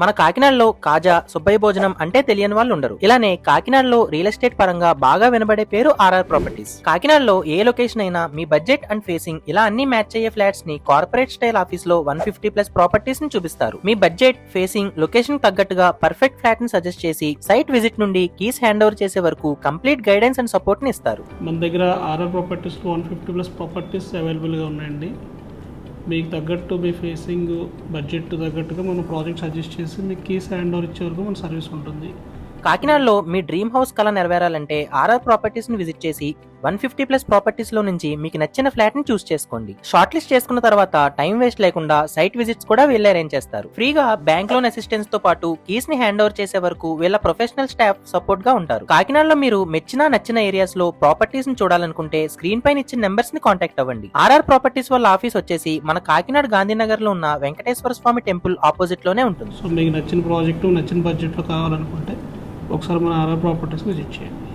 మన కాకినాడలో కాజా, సుబ్బయ్య భోజనం అంటే తెలియని వాళ్ళు ఉండరు. ఇలానే కాకినాడలో రియల్ ఎస్టేట్ పరంగా బాగా వినబడే పేరు ఆర్ఆర్ ప్రాపర్టీస్. కాకినాడలో ఏ లొకేషన్ అయినా మీ బడ్జెట్ అండ్ ఫేసింగ్ ఇలా అన్ని మ్యాచ్ అయ్యే ఫ్లాట్స్ ని కార్పొరేట్ స్టైల్ ఆఫీస్ లో 150+ ప్రాపర్టీస్ ని చూపిస్తారు. మీ బడ్జెట్, ఫేసింగ్, లొకేషన్ తగ్గట్టుగా పర్ఫెక్ట్ ఫ్లాట్ ని సజెస్ట్ చేసి సైట్ విజిట్ నుండి కీస్ హ్యాండ్ ఓవర్ చేసే వరకు కంప్లీట్ గైడెన్స్ అండ్ సపోర్ట్ ని ఇస్తారు. మన దగ్గర ఆర్ఆర్ ప్రాపర్టీస్ 150+ ప్రాపర్టీస్ అవైలబుల్గా ఉన్నాయండి. మీకు తగ్గట్టు మీ ఫేసింగ్ బడ్జెట్ తగ్గట్టుగా మనం ప్రాజెక్ట్ సజెస్ట్ చేసి మీకు కీస్ హ్యాండ్ ఓవర్ ఇచ్చే వరకు మన సర్వీస్ ఉంటుంది. కాకినాడలో మీ డ్రీమ్ హౌస్ కళ నెరవేరాలంటే ఆర్ఆర్ ప్రాపర్టీస్ ని విజిట్ చేసి 150+ ప్రాపర్టీస్ లో నుంచి మీకు నచ్చిన ఫ్లాట్ ని చూస్ చేసుకోండి. షార్ట్ లిస్ట్ చేసుకున్న తర్వాత టైం వేస్ట్ లేకుండా సైట్ విజిట్స్ కూడా వీళ్ళే అరేంజ్ చేస్తారు. ఫ్రీగా బ్యాంక్ లోన్ అసిస్టెన్స్ తో పాటు కీస్ ని హ్యాండ్ ఓవర్ చేసే వరకు వీళ్ళ ప్రొఫెషనల్ స్టాఫ్ సపోర్ట్ గా ఉంటారు. కాకినాడలో మీరు నచ్చిన ఏరియాస్ లో ప్రాపర్టీస్ ని చూడాలనుకుంటే స్క్రీన్ పైన ఇచ్చిన నెంబర్స్ ని కాంటాక్ట్ అవ్వండి. ఆర్ఆర్ ప్రాపర్టీస్ వాళ్ళ ఆఫీస్ వచ్చేసి మన కాకినాడ గాంధీనగర్ లో ఉన్న వెంకటేశ్వర స్వామి టెంపుల్ ఆపోజిట్ లోనే ఉంటుంది. సో మీకు నచ్చిన ప్రాజెక్టు నచ్చిన బడ్జెట్ లో కావాలనుకుంటే ఒకసారి మన ఆర్ఆర్ ప్రాపర్టీస్ విజిట్ చేయండి.